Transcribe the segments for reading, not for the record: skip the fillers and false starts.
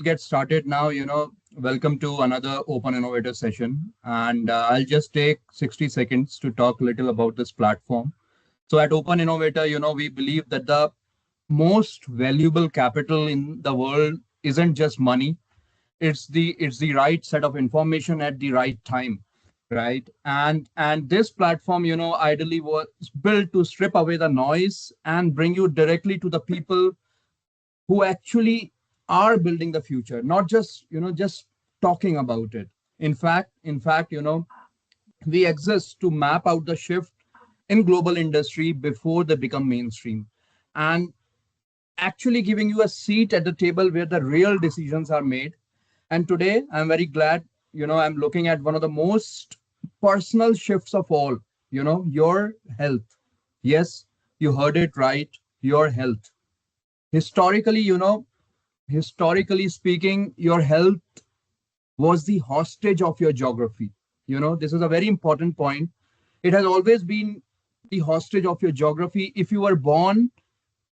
get started now. Welcome to another Open Innovator session. And I'll just take 60 seconds to talk a little about this platform. So at Open Innovator, we believe that the most valuable capital in the world isn't just money. It's the right set of information at the right time, right? And this platform, ideally was built to strip away the noise and bring you directly to the people who actually are building the future, not just talking about it. In fact, we exist to map out the shift in global industry before they become mainstream, and actually giving you a seat at the table where the real decisions are made. And today I'm very glad, I'm looking at one of the most personal shifts of all, your health. Yes, you heard it right, your health. Historically speaking, your health was the hostage of your geography. This is a very important point. It has always been the hostage of your geography. If you were born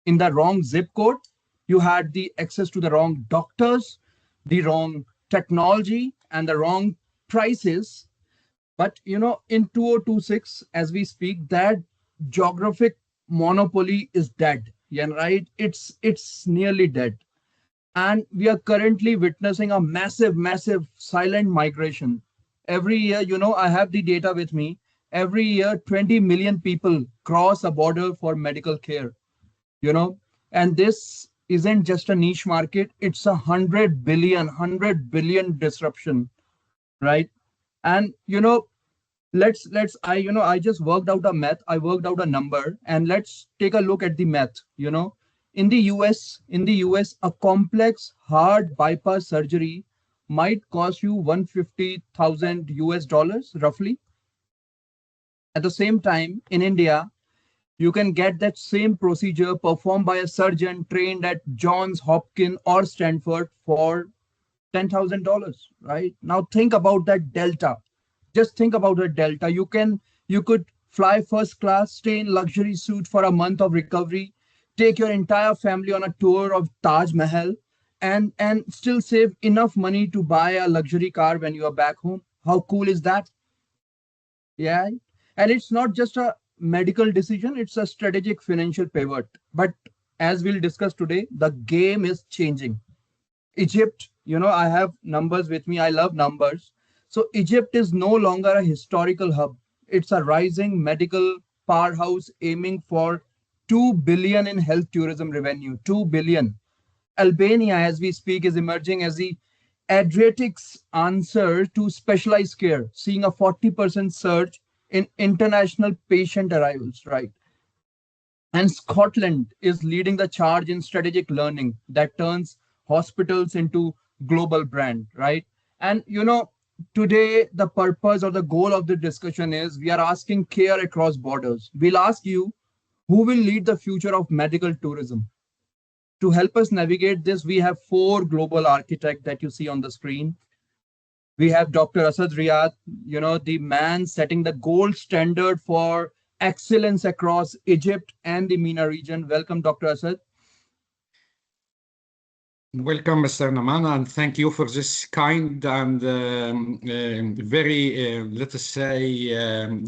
in the wrong zip code, you had the access to the wrong doctors, the wrong technology, and the wrong prices. But in 2026, as we speak, that geographic monopoly is dead. Yeah, right. It's nearly dead, and we are currently witnessing a massive silent migration. Every year, I have the data with me. Every year, 20 million people cross a border for medical care. You know, and this isn't just a niche market; it's a 100 billion disruption, right? And I just worked out a math. I worked out a number, and let's take a look at the math. In the US, a complex heart bypass surgery might cost you 150,000 US dollars roughly. At the same time, in India, you can get that same procedure performed by a surgeon trained at Johns Hopkins or Stanford for $10,000, right? Now think about that delta. Just think about the delta. You could fly first class, stay in luxury suite for a month of recovery, take your entire family on a tour of Taj Mahal, and still save enough money to buy a luxury car when you are back home. How cool is that? Yeah. And it's not just a medical decision, it's a strategic financial pivot. But as we'll discuss today, the game is changing. Egypt, I have numbers with me. I love numbers. So Egypt is no longer a historical hub. It's a rising medical powerhouse aiming for 2 billion in health tourism revenue. 2 billion. Albania, as we speak, is emerging as the Adriatic's answer to specialized care, seeing a 40% surge in international patient arrivals, right? And Scotland is leading the charge in strategic learning that turns hospitals into global brand, right? And today the purpose or the goal of the discussion is we are asking care across borders. We'll ask you who will lead the future of medical tourism. To help us navigate this, we have four global architects that you see on the screen. We have Dr. Asad Riyad, the man setting the gold standard for excellence across Egypt and the MENA region. Welcome, Dr. Asad. Welcome, Mr. Naman, and thank you for this kind and very, let us say,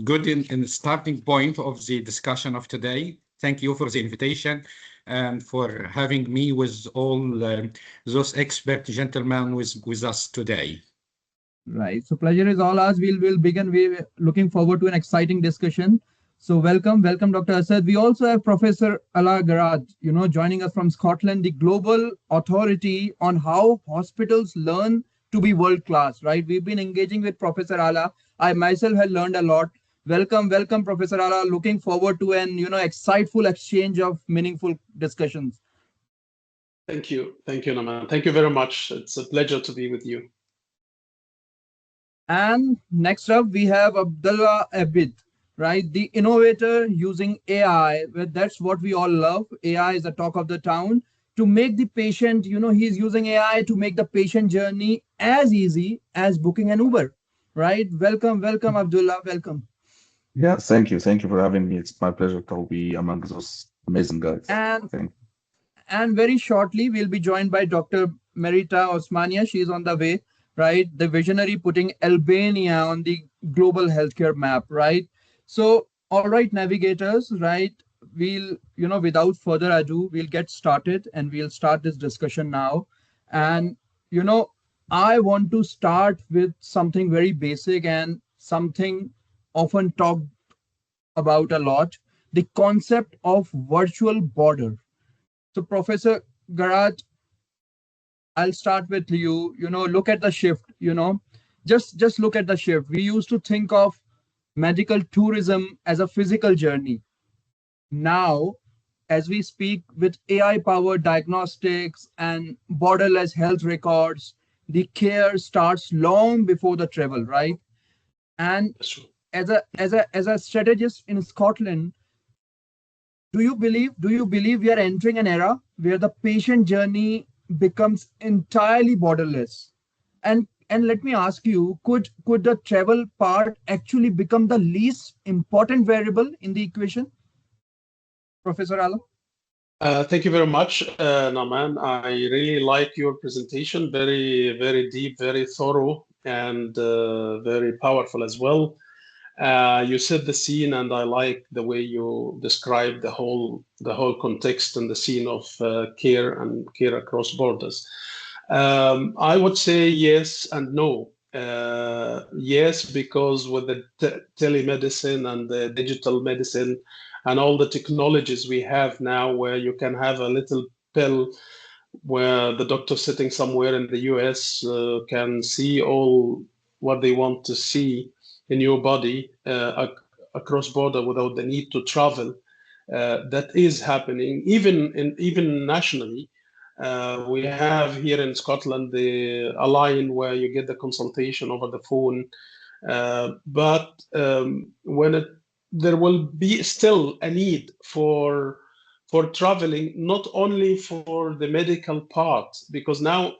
good in the starting point of the discussion of today. Thank you for the invitation and for having me with all those expert gentlemen with us today. Right. So pleasure is all ours. We'll begin. We're looking forward to an exciting discussion. So welcome, Dr. Asad. We also have Professor Ala Garad, joining us from Scotland, the global authority on how hospitals learn to be world class. Right. We've been engaging with Professor Ala. I myself have learned a lot. Welcome, Professor Ala. Looking forward to an exciteful exchange of meaningful discussions. Thank you, Naman. Thank you very much. It's a pleasure to be with you. And next up, we have Abdullah Abid, right? The innovator using AI. Well, that's what we all love. AI is the talk of the town. To make the patient, he's using AI to make the patient journey as easy as booking an Uber, right? Welcome, Abdullah. Welcome. Yeah, thank you. Thank you for having me. It's my pleasure to be among those amazing guys. And very shortly, we'll be joined by Dr. Merita Osmania, she's on the way, right? The visionary putting Albania on the global healthcare map, right? So, all right, navigators, right? We'll, without further ado, we'll get started and we'll start this discussion now. And, you know, I want to start with something very basic and something often talked about a lot, the concept of virtual border. So, Professor Garat, I'll start with you. Look at the shift. Just look at the shift. We used to think of medical tourism as a physical journey. Now, as we speak with AI-powered diagnostics and borderless health records, the care starts long before the travel, right? And That's true. as a strategist in Scotland, do you believe we are entering an era where the patient journey becomes entirely borderless? And let me ask you, could the travel part actually become the least important variable in the equation, Professor Alam? Thank you very much, Naman. I really like your presentation. Very, very deep, very thorough, and very powerful as well. You set the scene, and I like the way you describe the whole context and the scene of care and care across borders. I would say yes and no. Yes, because with the telemedicine and the digital medicine and all the technologies we have now, where you can have a little pill where the doctor sitting somewhere in the US can see all what they want to see in your body across border without the need to travel. That is happening even nationally. We have here in Scotland a line where you get the consultation over the phone, but there will be still a need for traveling, not only for the medical part, because now,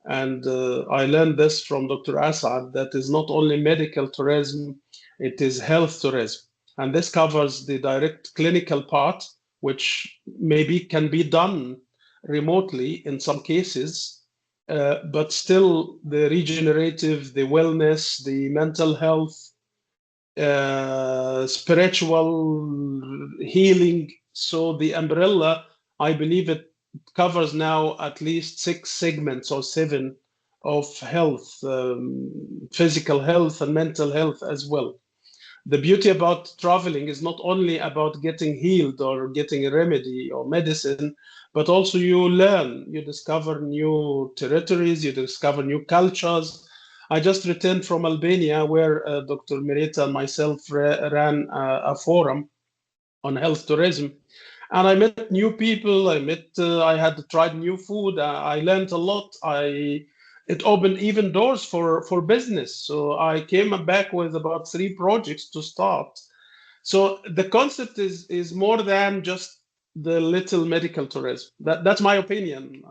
and I learned this from Dr. Asad, that is not only medical tourism, it is health tourism. And this covers the direct clinical part, which maybe can be done remotely in some cases, but still the regenerative, the wellness, the mental health, spiritual healing. So the umbrella, I believe it covers now at least 6 segments or 7 of health, physical health and mental health as well. The beauty about traveling is not only about getting healed or getting a remedy or medicine, but also you learn, you discover new territories, you discover new cultures. I just returned from Albania, where Dr. Merita and myself ran a forum on health tourism. And I met new people. I had tried new food. I learned a lot. It opened even doors for business. So I came back with about 3 projects to start. So the concept is more than just the little medical tourism. That's my opinion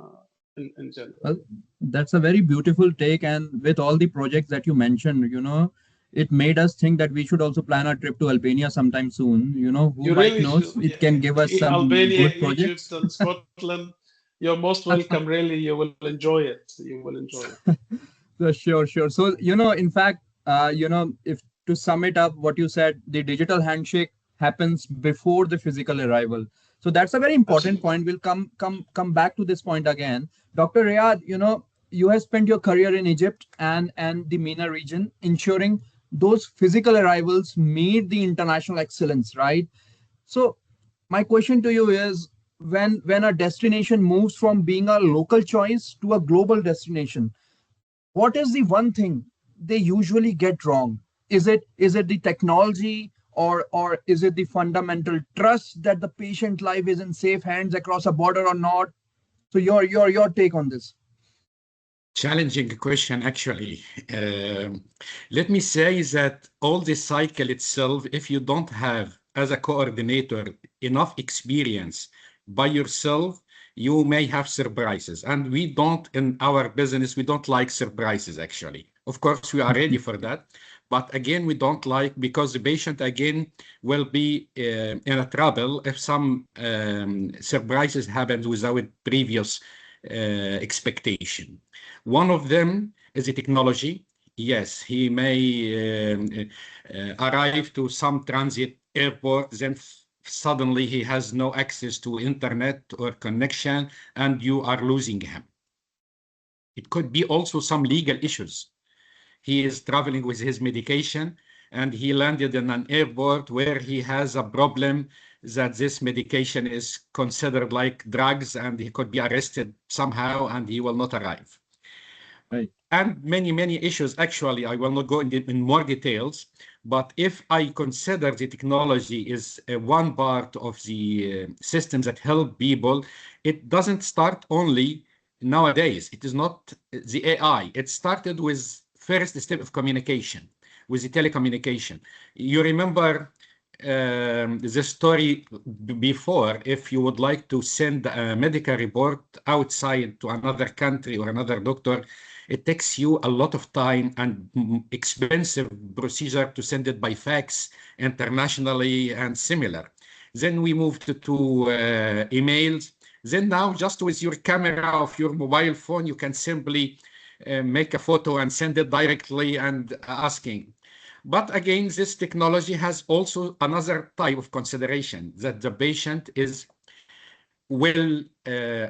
in general. Well, that's a very beautiful take. And with all the projects that you mentioned, it made us think that we should also plan a trip to Albania sometime soon. Who You might really knows? should. It can give us some Albania, good Egypt, projects. and Scotland. You're most welcome. Really, you will enjoy it. You will enjoy it. So sure, sure. So, in fact, if to sum it up, what you said, the digital handshake happens before the physical arrival. So that's a very important Absolutely. point. We'll come back to this point again. Dr. Riyad, you have spent your career in Egypt and the MENA region, ensuring those physical arrivals meet the international excellence, right? So my question to you is, when a destination moves from being a local choice to a global destination, what is the one thing they usually get wrong? Is it the technology, or is it the fundamental trust that the patient life is in safe hands across a border or not? So your take on this. Challenging question, actually. Let me say that all this cycle itself, if you don't have, as a coordinator, enough experience by yourself, you may have surprises. And we don't, in our business, we don't like surprises, actually. Of course, we are ready for that. But again, we don't like, because the patient, again, will be in a trouble if some surprises happened without previous expectation. One of them is a technology. Yes, he may arrive to some transit airport, then suddenly he has no access to internet or connection, and you are losing him. It could be also some legal issues. He is traveling with his medication, and he landed in an airport where he has a problem that this medication is considered like drugs, and he could be arrested somehow, and he will not arrive. Right. And many issues. Actually, I will not go in more details, but if I consider the technology is one part of the systems that help people, it doesn't start only nowadays. It is not the AI. It started with first step of communication, with the telecommunication. You remember the story before, if you would like to send a medical report outside to another country or another doctor, it takes you a lot of time and expensive procedure to send it by fax internationally and similar. Then we moved to emails. Then now, just with your camera of your mobile phone, you can simply make a photo and send it directly and asking. But again, this technology has also another type of consideration, that the patient will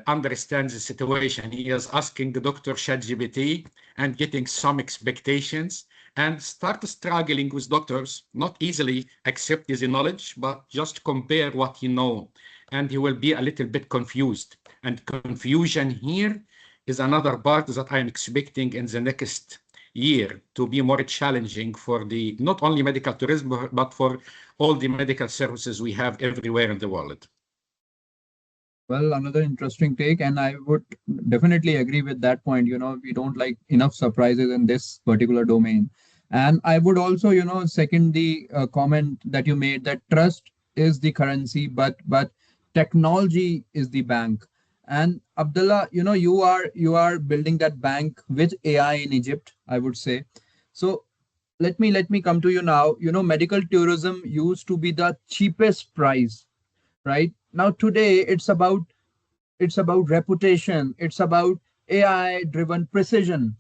understand the situation. He is asking the doctor ChatGPT and getting some expectations, and start struggling with doctors, not easily accept his knowledge, but just compare what he know. And he will be a little bit confused. And confusion here is another part that I am expecting in the next year to be more challenging for the not only medical tourism, but for all the medical services we have everywhere in the world. Well, another interesting take, and I would definitely agree with that point. We don't like enough surprises in this particular domain. And I would also, second the comment that you made that trust is the currency, but technology is the bank. And Abdullah, you are building that bank with AI in Egypt, I would say. So let me come to you now. Medical tourism used to be the cheapest price, right? Now today it's about reputation, it's about AI driven precision.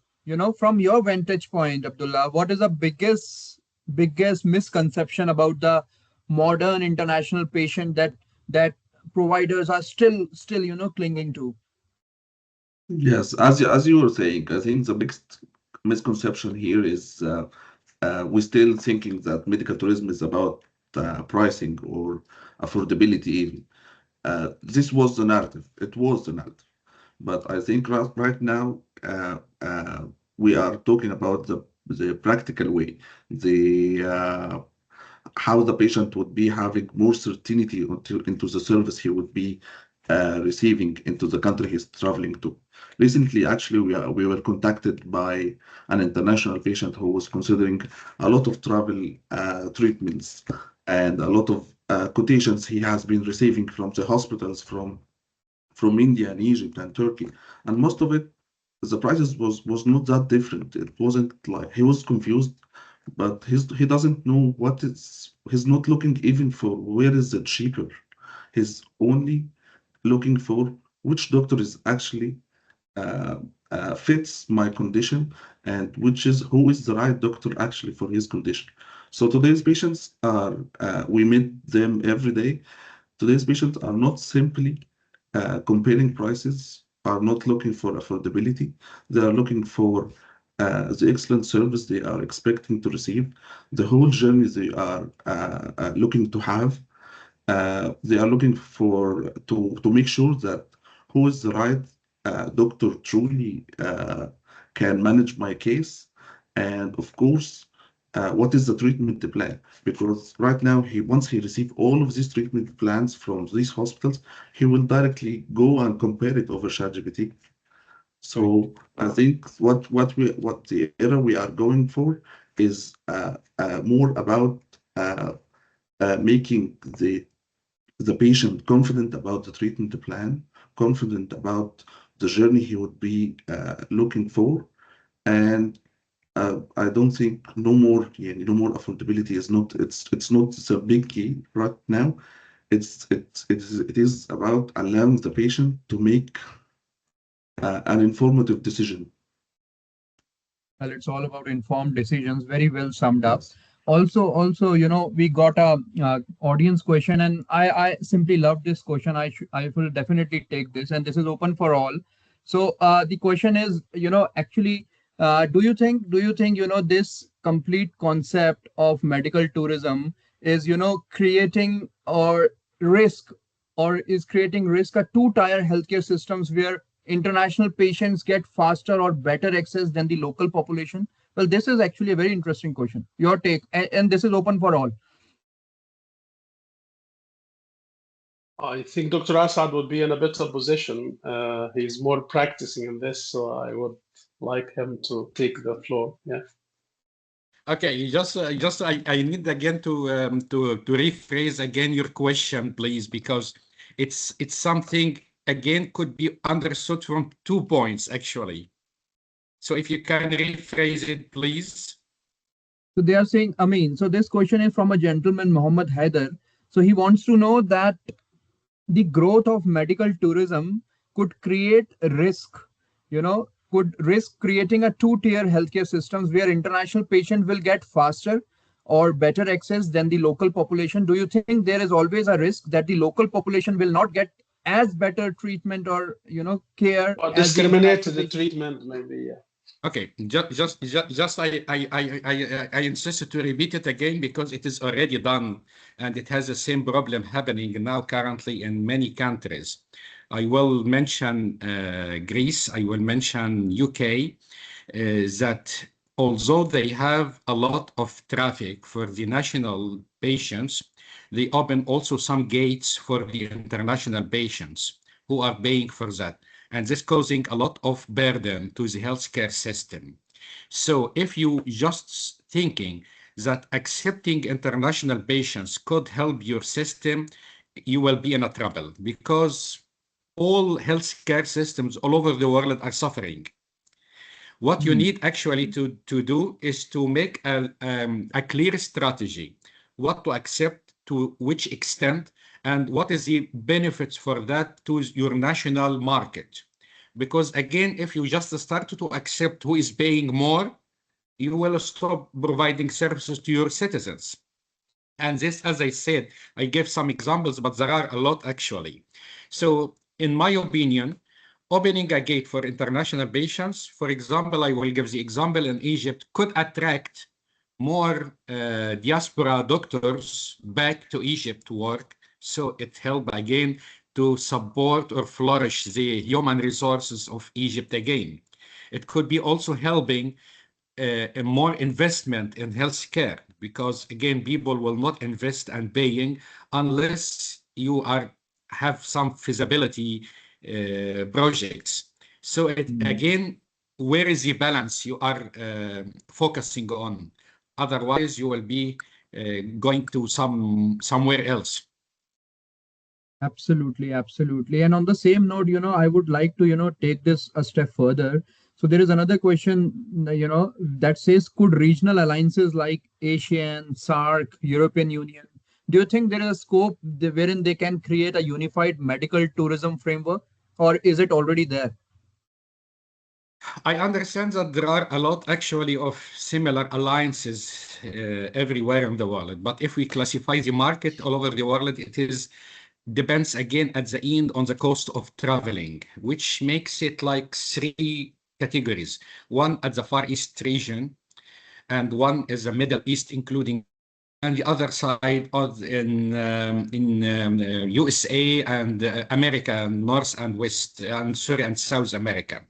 From your vantage point, Abdullah, what is the biggest misconception about the modern international patient that providers are still clinging to? Yes, as you were saying, I think the biggest misconception here is we're still thinking that medical tourism is about pricing or affordability even. This was the narrative. It was the narrative. But I think right now we are talking about the practical way, the how the patient would be having more certainty into the service he would be receiving into the country he's traveling to. Recently, actually, we were contacted by an international patient who was considering a lot of travel treatments and a lot of quotations he has been receiving from the hospitals from India and Egypt and Turkey, and most of it, the prices was not that different. It wasn't like he was confused, but he doesn't know what is. He's not looking even for where is it cheaper. He's only looking for which doctor is actually uh, fits my condition and who is the right doctor actually for his condition. So today's patients are we meet them every day. Today's patients are not simply comparing prices, are not looking for affordability. They are looking for the excellent service they are expecting to receive, the whole journey they are looking to have. They are looking for to make sure that who is the right doctor truly can manage my case, and of course, what is the treatment plan? Because right now, once he receive all of these treatment plans from these hospitals, he will directly go and compare it over ChatGPT. So I think what the era we are going for is more about making the patient confident about the treatment plan, confident about the journey he would be looking for, and I don't think no more, yeah, no more affordability is not it's not the big key right now. It is about allowing the patient to make an informative decision. Well, it's all about informed decisions. Very well summed up. Yes. Also, we got a audience question, and I simply love this question. I will definitely take this, and this is open for all. So the question is, actually, do you think this complete concept of medical tourism is creating or risk or is creating risk a two-tier healthcare systems where international patients get faster or better access than the local population? Well, this is actually a very interesting question. Your take, and this is open for all. I think Dr. Assad would be in a better position. He's more practicing in this, so I would like him to take the floor. Yeah. Okay, I need again to rephrase again your question, please, because it's something again could be understood from 2 points actually. So if you can rephrase it, please. So they are saying, so this question is from a gentleman, Mohammed Haider. So he wants to know that the growth of medical tourism could create risk, could risk creating a two-tier healthcare systems where international patients will get faster or better access than the local population. Do you think there is always a risk that the local population will not get as better treatment or care Or as the discriminated international? treatment, maybe. Yeah. Okay, just I insisted to repeat it again because it is already done and it has the same problem happening now currently in many countries. I will mention Greece, I will mention UK, that although they have a lot of traffic for the national patients, they open also some gates for the international patients who are paying for that. And this causing a lot of burden to the healthcare system. So if you just thinking that accepting international patients could help your system, you will be in a trouble because all healthcare systems all over the world are suffering. What you need actually to do is to make a clear strategy, what to accept, to which extent, and what is the benefits for that to your national market. Because again, if you just start to accept who is paying more, you will stop providing services to your citizens. And this, as I said, I gave some examples, but there are a lot actually. So in my opinion, opening a gate for international patients, for example, I will give the example in Egypt, could attract more diaspora doctors back to Egypt to work. So it helped again to support or flourish the human resources of Egypt again. It could be also helping a more investment in healthcare because again people will not invest and paying unless you have some feasibility projects. So it again, where is the balance you are focusing on? Otherwise you will be going to somewhere else. Absolutely, absolutely. And on the same note, I would like to, take this a step further. So there is another question, that says, could regional alliances like ASEAN, SAARC, European Union, do you think there is a scope wherein they can create a unified medical tourism framework, or is it already there? I understand that there are a lot actually of similar alliances everywhere in the world, but if we classify the market all over the world, it is depends again at the end on the cost of traveling, which makes it like three categories. One at the Far East region, and one is the Middle East, including, and the other side of in USA and America, North and West, and sorry, and South America.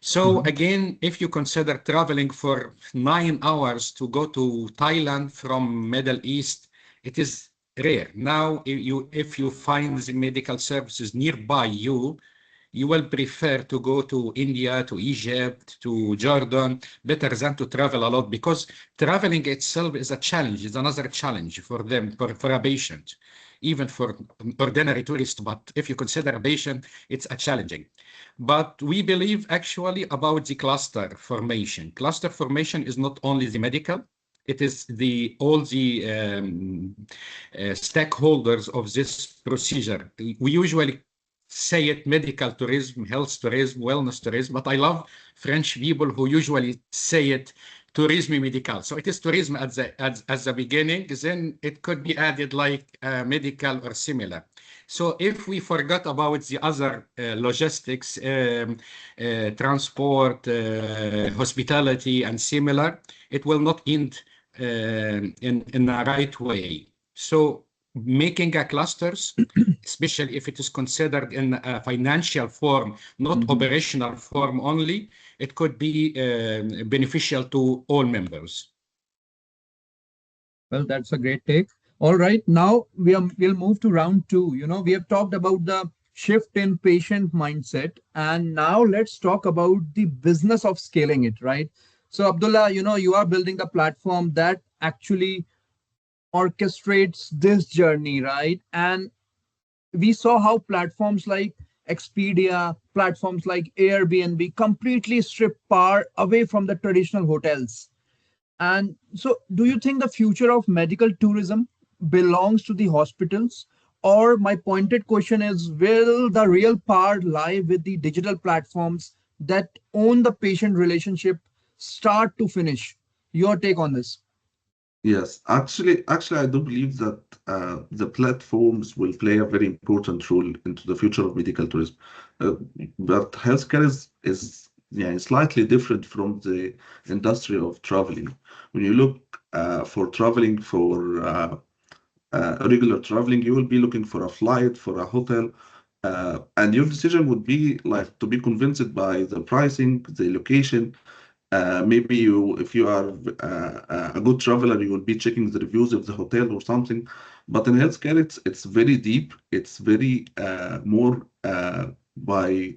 So again, if you consider traveling for 9 hours to go to Thailand from Middle East, it is rare. Now, if you find the medical services nearby you, you will prefer to go to India, to Egypt, to Jordan, better than to travel a lot because traveling itself is a challenge. It's another challenge for them, for a patient, even for ordinary tourist. But if you consider a patient, it's a challenging. But we believe actually about the cluster formation. Cluster formation is not only the medical, it is all the stakeholders of this procedure. We usually say it medical tourism, health tourism, wellness tourism, but I love French people who usually say it tourisme médical. So it is tourism at the beginning, then it could be added like medical or similar. So if we forgot about the other logistics, transport, hospitality, and similar, it will not end in the right way. So making a clusters, especially if it is considered in a financial form, not operational form only, it could be beneficial to all members. Well, that's a great take. All right, now we'll move to round two. We have talked about the shift in patient mindset, and now let's talk about the business of scaling it, right? So, Abdullah, you are building the platform that actually orchestrates this journey, right? And we saw how platforms like Expedia, platforms like Airbnb completely strip power away from the traditional hotels. And so, do you think the future of medical tourism belongs to the hospitals? Or my pointed question is, will the real power lie with the digital platforms that own the patient relationship start to finish? Your take on this? Yes, actually, I do believe that the platforms will play a very important role into the future of medical tourism. Uh, but healthcare is yeah, slightly different from the industry of traveling. When you look for traveling for regular traveling, you will be looking for a flight, for a hotel, and your decision would be like to be convinced by the pricing, the location. Maybe if you are a good traveler, you will be checking the reviews of the hotel or something. But in healthcare, it's very deep. It's very more by,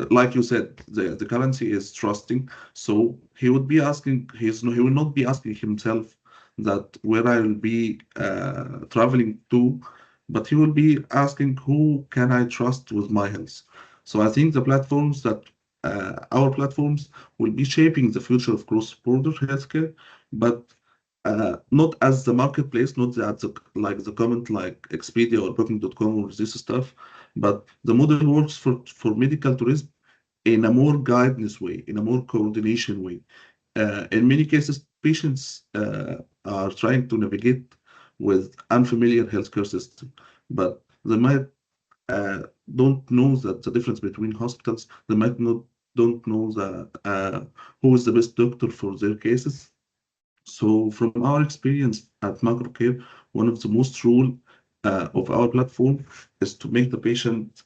like you said, the currency is trusting. So he would be asking, he will not be asking himself that where I will be traveling to, but he will be asking who can I trust with my health. So I think the platforms that our platforms will be shaping the future of cross-border healthcare, but not as the marketplace, not as like the comment like Expedia or Booking.com or this stuff, but the model works for medical tourism in a more guidance way, in a more coordination way. In many cases, patients are trying to navigate with unfamiliar healthcare system, but they might don't know that the difference between hospitals. They might not don't know who is the best doctor for their cases. So from our experience at Macrocare, one of the most rule of our platform is to make the patient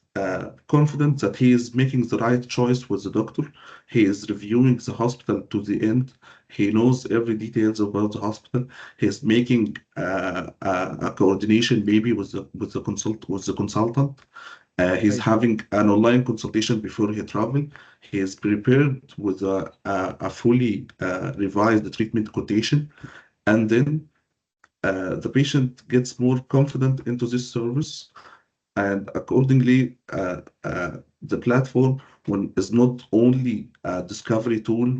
confident that he is making the right choice with the doctor. He is reviewing the hospital to the end. He knows every details about the hospital. He is making a coordination maybe with the consultant. He's Right. having an online consultation before he travel. He is prepared with a fully revised treatment quotation, and then the patient gets more confident into this service, and accordingly, the platform is not only a discovery tool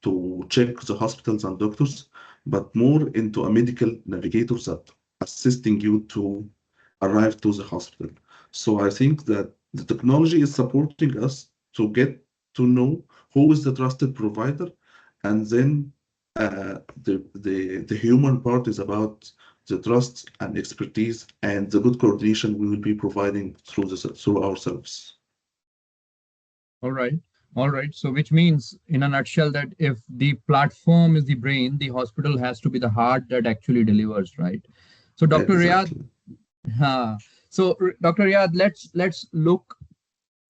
to check the hospitals and doctors, but more into a medical navigator that assisting you to arrive to the hospital. So I think that the technology is supporting us to get to know who is the trusted provider, and then the human part is about the trust and expertise and the good coordination we will be providing through our service. All right. All right. So, which means, in a nutshell, that if the platform is the brain, the hospital has to be the heart that actually delivers, right? So, Dr. Riyad, Exactly. huh. So, Dr. Riyad, let's look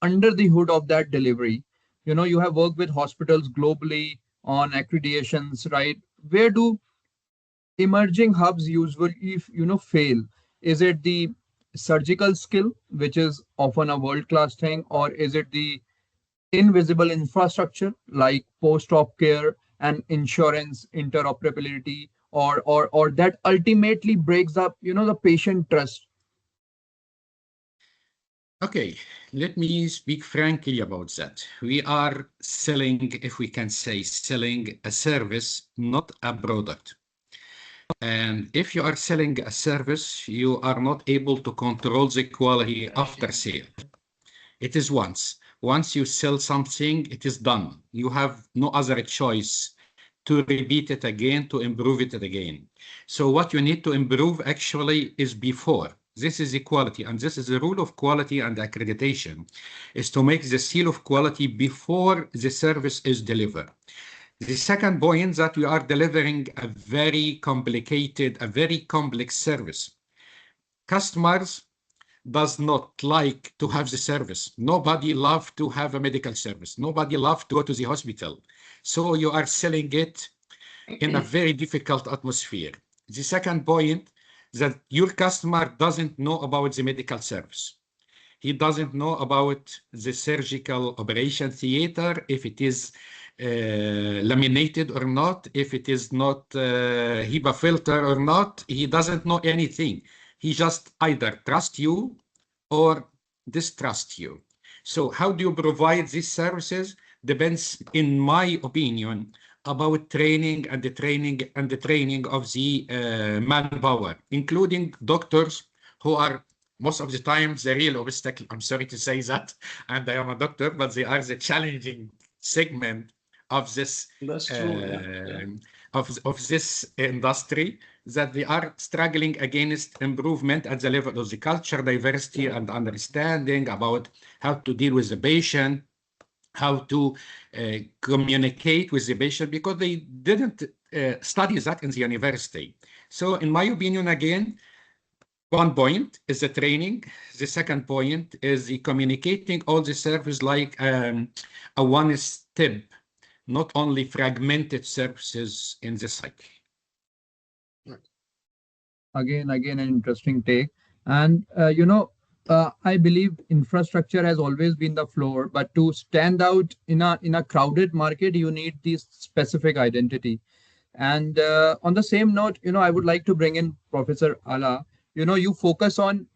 under the hood of that delivery. You have worked with hospitals globally on accreditations, right? Where do emerging hubs usually, if fail? Is it the surgical skill, which is often a world-class thing, or is it the invisible infrastructure like post-op care and insurance interoperability, or that ultimately breaks up the patient trust? Okay, let me speak frankly about that. We are selling, if we can say, selling a service, not a product. And if you are selling a service, you are not able to control the quality after sale. It is once. Once you sell something, it is done. You have no other choice to repeat it again, to improve it again. So what you need to improve actually is before. This is equality, and this is the rule of quality and accreditation, is to make the seal of quality before the service is delivered. The second point that we are delivering a very complicated, a very complex service. Customers does not like to have the service. Nobody loves to have a medical service. Nobody loves to go to the hospital. So you are selling it in a very difficult atmosphere. The second point, that your customer doesn't know about the medical service. He doesn't know about the surgical operation theater, if it is laminated or not, if it is not HEPA filter or not. He doesn't know anything. He just either trust you or distrust you. So how do you provide these services depends, in my opinion, about training and the training of the manpower, including doctors who are most of the time the real obstacle. I'm sorry to say that, and I am a doctor, but they are the challenging segment of this That's true. of this industry, that they are struggling against improvement at the level of the culture, diversity, and understanding about how to deal with the patient, how to communicate with the patient, because they didn't study that in the university. So in my opinion, again, one point is the training. The second point is the communicating all the service like a one step, not only fragmented services in the cycle. Again, an interesting take. And I believe infrastructure has always been the floor, but to stand out in a crowded market, you need this specific identity. And on the same note, I would like to bring in Professor Ala. You focus on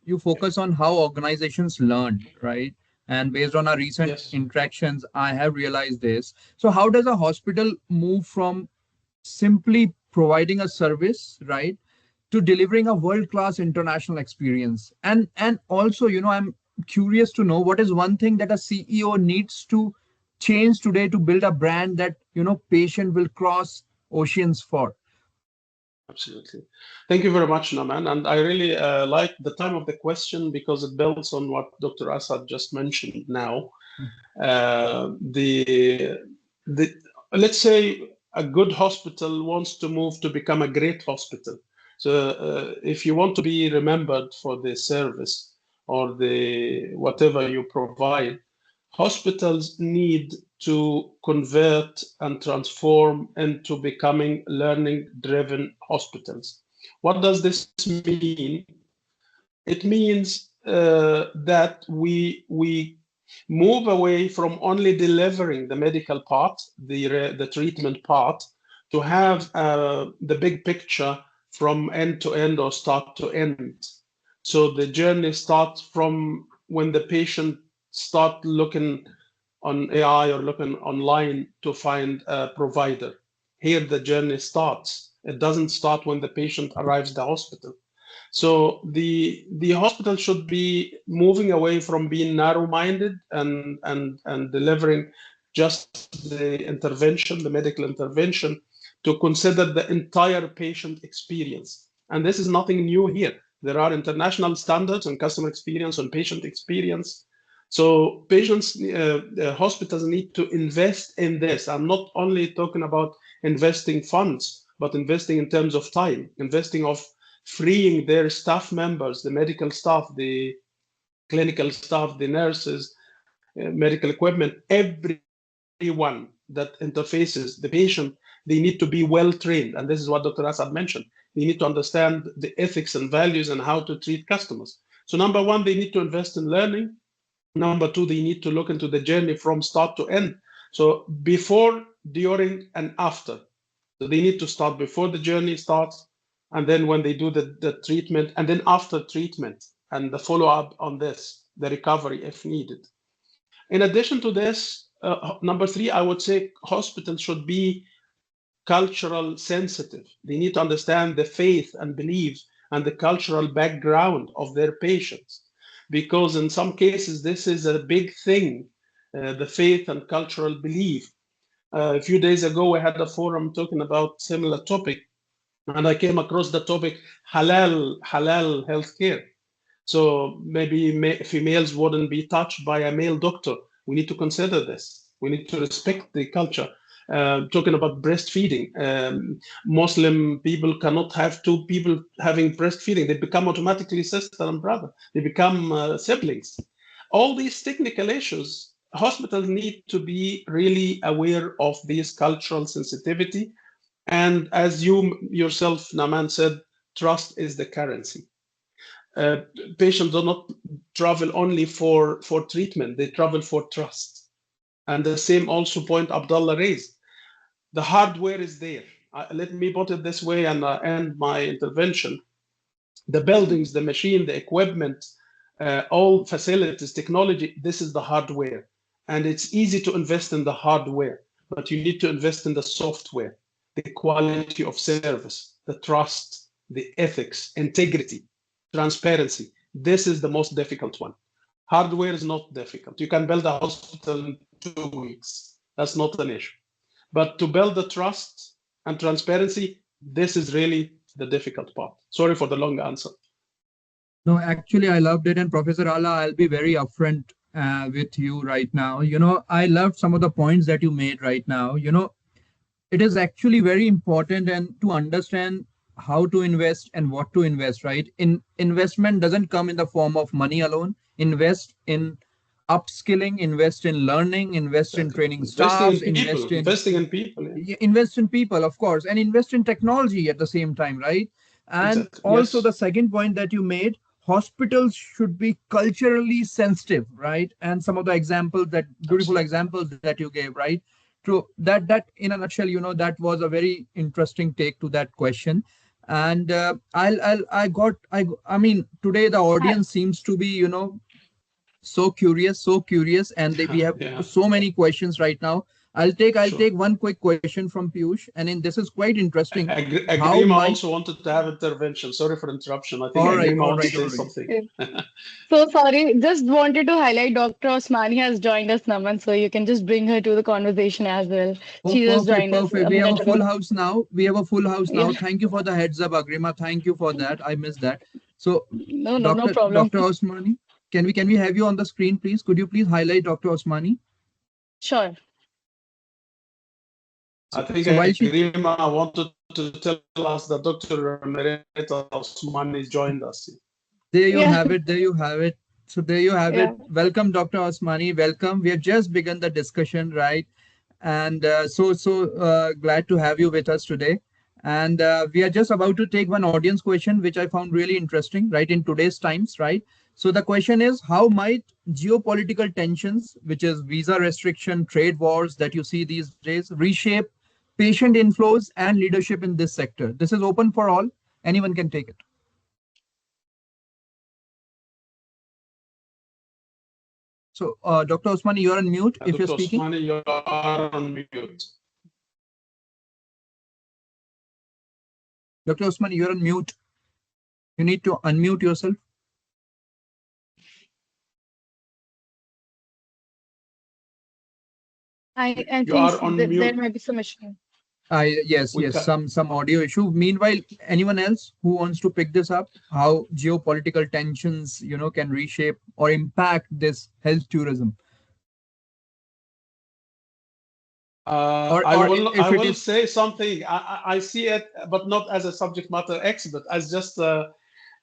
how organizations learn, right? And based on our recent Yes. interactions, I have realized this. So how does a hospital move from simply providing a service, right, to delivering a world-class international experience? And also, I'm curious to know what is one thing that a CEO needs to change today to build a brand that, patient will cross oceans for. Absolutely. Thank you very much, Naman. And I really like the time of the question because it builds on what Dr. Assad just mentioned now. The let's say a good hospital wants to move to become a great hospital. So if you want to be remembered for the service or the whatever you provide, hospitals need to convert and transform into becoming learning-driven hospitals. What does this mean? It means that we move away from only delivering the medical part, the treatment part, to have the big picture from end to end or start to end. So the journey starts from when the patient start looking on AI or looking online to find a provider. Here the journey starts. It doesn't start when the patient arrives at the hospital. So the hospital should be moving away from being narrow-minded and delivering just the intervention, the medical intervention, to consider the entire patient experience. And this is nothing new here. There are international standards on customer experience, on patient experience. So hospitals need to invest in this. I'm not only talking about investing funds, but investing in terms of time, investing of freeing their staff members, the medical staff, the clinical staff, the nurses, medical equipment, everyone that interfaces the patient, they need to be well trained. And this is what Dr. Assad mentioned. They need to understand the ethics and values and how to treat customers. So number one, they need to invest in learning. Number two, they need to look into the journey from start to end. So before, during, and after. So they need to start before the journey starts, and then when they do the treatment, and then after treatment, and the follow-up on this, the recovery if needed. In addition to this, number three, I would say hospitals should be cultural sensitive. They need to understand the faith and beliefs and the cultural background of their patients. because in some cases this is a big thing, the faith and cultural belief. A few days ago, we had a forum talking about similar topic, and I came across the topic halal healthcare. So maybe females wouldn't be touched by a male doctor. We need to consider this. We need to respect the culture. Talking about breastfeeding, Muslim people cannot have two people having breastfeeding. They become automatically sister and brother. They become siblings. All these technical issues, hospitals need to be really aware of this cultural sensitivity. And as you yourself, Naman, said, trust is the currency. Patients do not travel only for treatment, they travel for trust. And the same also point Abdullah raised. The hardware is there. Let me put it this way and end my intervention. The buildings, the machine, the equipment, all facilities, technology, this is the hardware. And it's easy to invest in the hardware, but you need to invest in the software, the quality of service, the trust, the ethics, integrity, transparency. This is the most difficult one. Hardware is not difficult. You can build a hospital in 2 weeks. That's not an issue. But to build the trust and transparency, this is really the difficult part. Sorry for the long answer. No, actually, I loved it. And Professor Allah, I'll be very upfront with you right now. I loved some of the points that you made right now. It is actually very important and to understand how to invest and what to invest, right? Investment doesn't come in the form of money alone. Invest in upskilling, invest in learning, invest in training staffs, investing in people, invest in people, of course, and invest in technology at the same time, right? And exactly. also Yes. the second point that you made, hospitals should be culturally sensitive, right? And some of the examples, that beautiful examples that you gave, right? True. That in a nutshell, that was a very interesting take to that question. And I mean, today the audience seems to be, so curious, and we have Yeah. so many questions right now. I'll take Sure. one quick question from Piyush, and this is quite interesting. How Agrima might also wanted to have intervention. Sorry for interruption. I think all right, Agrima all wants right, to all say right. something. So sorry, just wanted to highlight Dr. Osmani has joined us, Naman, so you can just bring her to the conversation as well. Oh, She just perfect, joined us perfect. a We have a minute full ago. house now. We have a full house now. Yeah. Thank you for the heads up, Agrima. Thank you for that. I missed that. So, No problem. Dr. Osmani, can we have you on the screen, please? Could you please highlight Dr. Osmani? Sure. I think So while she Agrima wanted to tell us that Dr. Emerita Osmani joined us. There you Yeah. have it. There you have it. So there you have it. Yeah. Welcome, Dr. Osmani. Welcome. We have just begun the discussion, right? And so glad to have you with us today. And we are just about to take one audience question, which I found really interesting, right, in today's times, right? So the question is, how might geopolitical tensions, which is visa restriction, trade wars that you see these days, reshape patient inflows and leadership in this sector? This is open for all. Anyone can take it. So, Dr. Osmani, you're on mute if you're Dr. speaking. Osmani, you are on mute. Dr. Osmani, you're on mute. You need to unmute yourself. I You think are on there mute. might be some issue. Yes, We yes, ca- some audio issue. Meanwhile, anyone else who wants to pick this up, how geopolitical tensions, can reshape or impact this health tourism? I Or I if it will is, say something. I see it, but not as a subject matter expert, as just an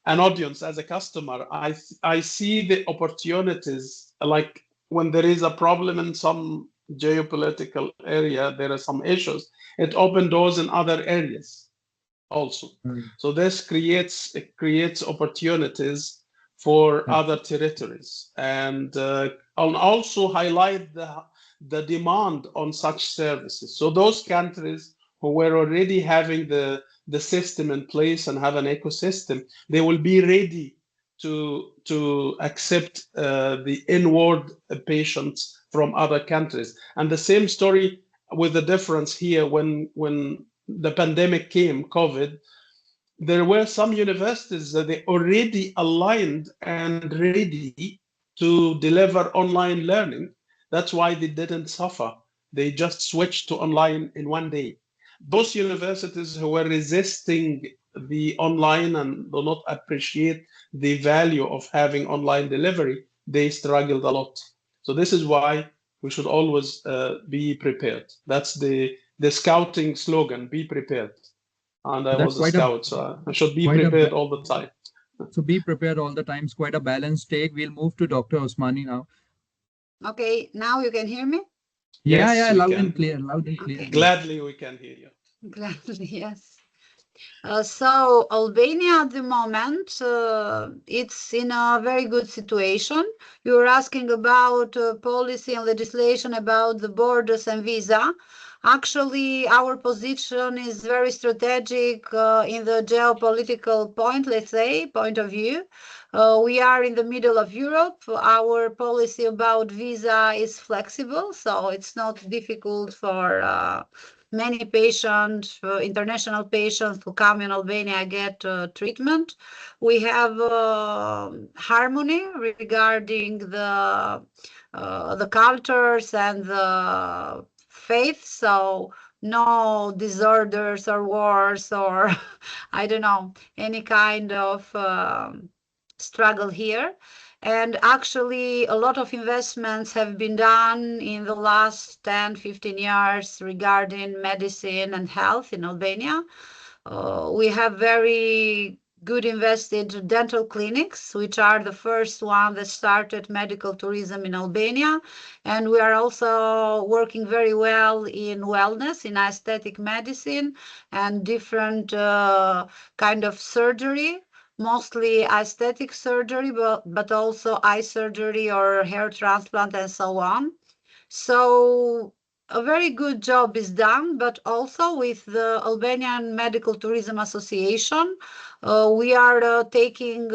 audience, as a customer. I see the opportunities, like when there is a problem in some geopolitical area, there are some issues. It opens doors in other areas also. So this creates opportunities for other territories, and also highlight the demand on such services. So those countries who were already having the system in place and have an ecosystem, they will be ready to accept the inward patients from other countries. And the same story with the difference here when the pandemic came, COVID, there were some universities that they already aligned and ready to deliver online learning. That's why they didn't suffer. They just switched to online in one day. Those universities who were resisting the online and do not appreciate the value of having online delivery, they struggled a lot. So this is why we should always be prepared. That's the scouting slogan, be prepared. And I That's was a quite a scout, so I should be quite a prepared all the time. so be prepared all the time. It's quite a balanced take. We'll move to Dr. Osmani now. Okay, now you can hear me? Yeah, Yes, yeah, we loud can. and clear, loud and clear. Okay. Gladly, we can hear you. Gladly, yes. So Albania at the moment, it's in a very good situation. You were asking about policy and legislation about the borders and visa. Actually, our position is very strategic in the geopolitical point, let's say, point of view. We are in the middle of Europe. Our policy about visa is flexible, so it's not difficult for many patients, international patients who come in Albania get treatment. We have harmony regarding the cultures and the faith, so no disorders or wars or I don't know, any kind of struggle here. And actually, a lot of investments have been done in the last 10, 15 years regarding medicine and health in Albania. We have very good invested dental clinics, which are the first one that started medical tourism in Albania. And we are also working very well in wellness, in aesthetic medicine and different kind of surgery, mostly aesthetic surgery, but also eye surgery or hair transplant and so on. So a very good job is done, but also with the Albanian Medical Tourism Association, we are taking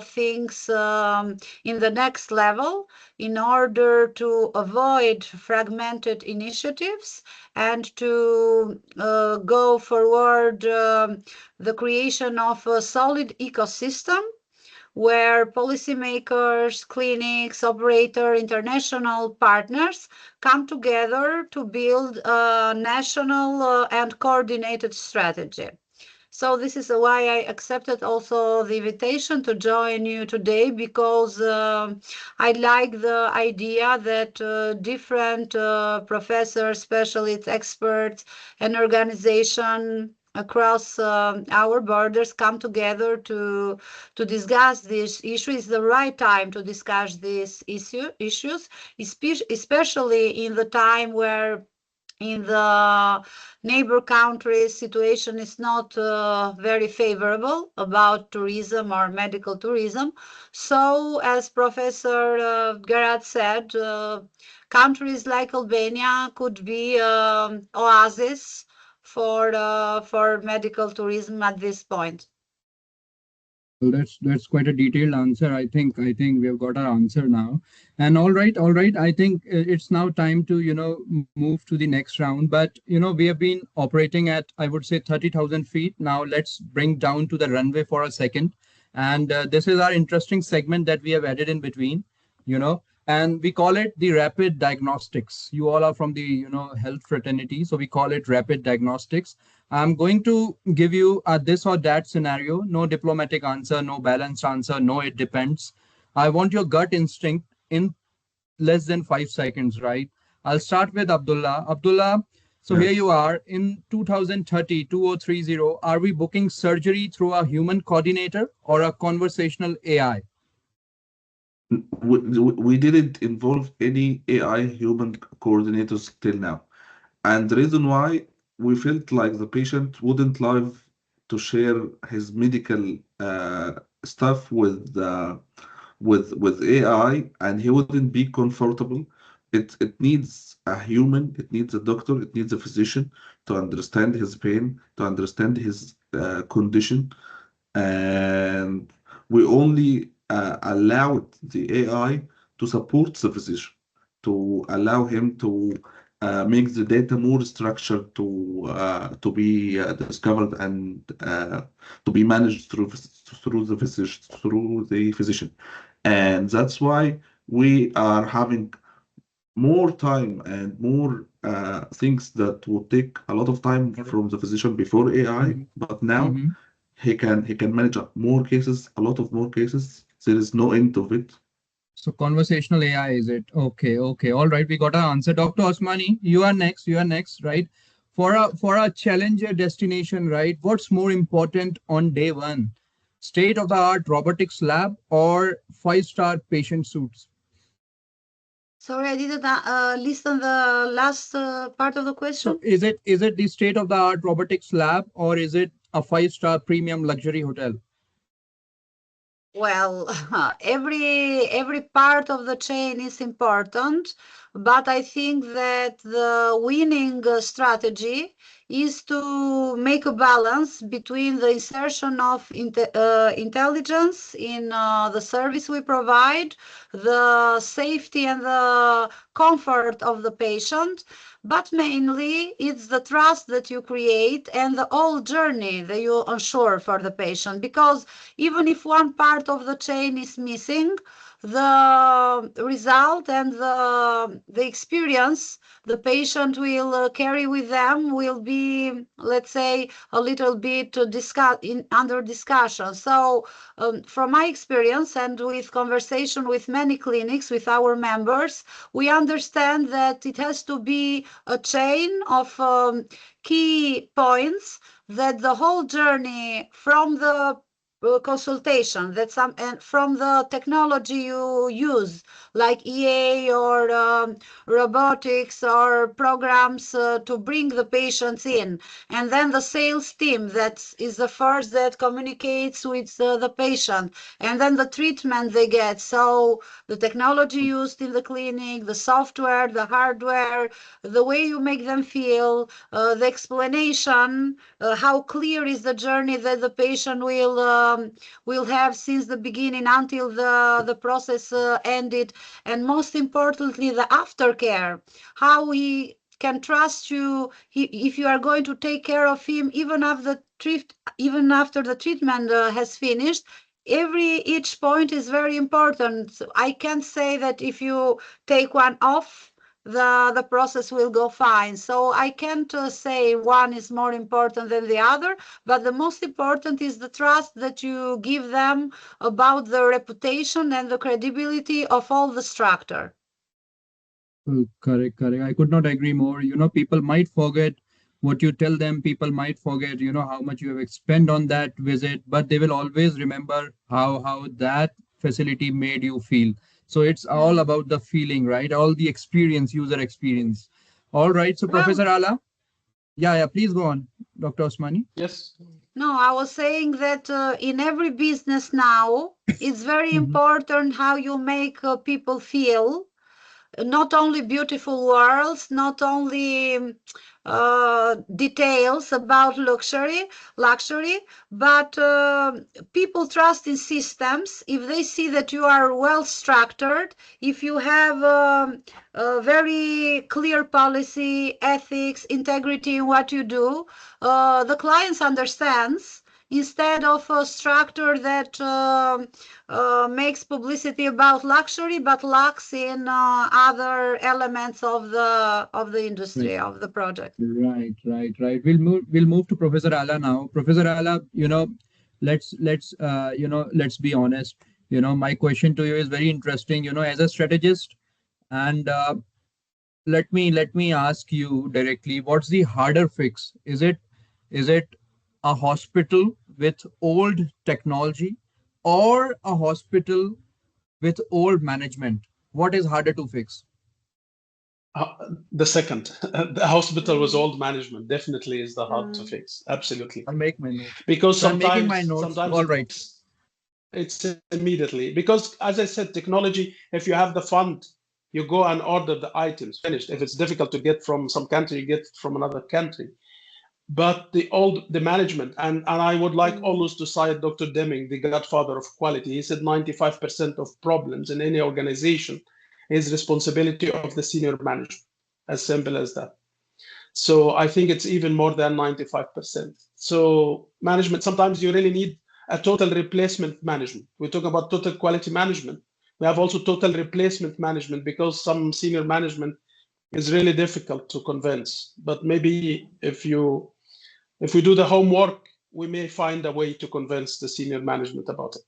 things in the next level in order to avoid fragmented initiatives and to go forward the creation of a solid ecosystem where policymakers, clinics, operator, international partners come together to build a national and coordinated strategy. So this is why I accepted also the invitation to join you today, because I like the idea that different professors, specialists, experts, and organizations across our borders come together to discuss this issue. It's the right time to discuss these issues, especially in the time where in the neighbor countries situation is not very favorable about tourism or medical tourism. So as Professor Garat said, countries like Albania could be oasis for medical tourism at this point. Well, that's quite a detailed answer. I think we have got our answer now. And all right. I think it's now time to move to the next round. But we have been operating at, I would say, 30,000 feet. Now let's bring down to the runway for a second. And this is our interesting segment that we have added in between. And we call it the rapid diagnostics. You all are from the health fraternity, so we call it rapid diagnostics. I'm going to give you a this or that scenario. No diplomatic answer, no balanced answer, no it depends. I want your gut instinct in less than 5 seconds, right? I'll start with Abdullah. Abdullah, so here you Yes. are in 2030, 2030. Are we booking surgery through a human coordinator or a conversational AI? We didn't involve any AI human coordinators till now. And the reason why, we felt like the patient wouldn't love to share his medical stuff with AI, and he wouldn't be comfortable. It needs a human, it needs a doctor, it needs a physician to understand his pain, to understand his condition. And we only allowed the AI to support the physician, to allow him to makes the data more structured to be discovered and to be managed through the physician, and that's why we are having more time and more things that would take a lot of time from the physician before AI, but now he can manage more cases, a lot of more cases. There is no end of it. So conversational AI, is it? Okay, okay. All right, we got our answer. Dr. Osmani, you are next. You are next, right? For a challenger destination, right? What's more important on day one? State of the art robotics lab or 5-star patient suites? Sorry, I didn't listen the last part of the question. So is it the state of the art robotics lab or is it a 5-star premium luxury hotel? Well, every part of the chain is important, but I think that the winning strategy is to make a balance between the insertion of intelligence in the service we provide, the safety and the comfort of the patient, but mainly it's the trust that you create and the whole journey that you ensure for the patient. Because even if one part of the chain is missing, the result and the experience the patient will carry with them will be, let's say, a little bit under discussion. So from my experience and with conversation with many clinics, with our members, we understand that it has to be a chain of key points, that the whole journey from the consultation, and from the technology you use, like EA or robotics or programs to bring the patients in, and then the sales team that is the first that communicates with the patient, and then the treatment they get. So the technology used in the clinic, the software, the hardware, the way you make them feel, the explanation, how clear is the journey that the patient will have since the beginning until the process ended, and most importantly, the aftercare, how we can trust you if you are going to take care of him even after the treatment has finished. Each point is very important. So I can't say that if you take one off, the process will go fine. So I can't say one is more important than the other, but the most important is the trust that you give them about the reputation and the credibility of all the structure. Correct, correct. I could not agree more. People might forget what you tell them. People might forget, how much you have expended on that visit, but they will always remember how that facility made you feel. So it's all about the feeling, right? All the experience, user experience. All right. So Well, Professor Ala, yeah, please go on, Dr. Osmani. Yes. no, I was saying that in every business now, it's very important how you make people feel. Not only beautiful worlds, not only details about luxury, but people trust in systems. If they see that you are well structured, if you have a very clear policy, ethics, integrity in what you do, the clients understands, instead of a structure that makes publicity about luxury but lacks in other elements of the industry, of the project. Right, right, right. We'll move to Professor Ala now. Professor Ala, let's be honest. My question to you is very interesting. As a strategist, and let me ask you directly, what's the harder fix? Is it a hospital with old technology or a hospital with old management? What is harder to fix? The second, the hospital with old management definitely is the hard to fix. Absolutely. I'll make my notes. Because So I'm making my notes. sometimes All right. it's immediately. Because as I said, technology, if you have the fund, you go and order the items, finished. If it's difficult to get from some country, you get from another country. But the management, and I would like always to cite Dr. Deming, the godfather of quality. He said 95% of problems in any organization is responsibility of the senior management. as simple as that. So I think it's even more than 95%. So management, sometimes you really need a total replacement management. We're talking about total quality management. We have also total replacement management, because some senior management is really difficult to convince. But maybe if we do the homework, we may find a way to convince the senior management about it.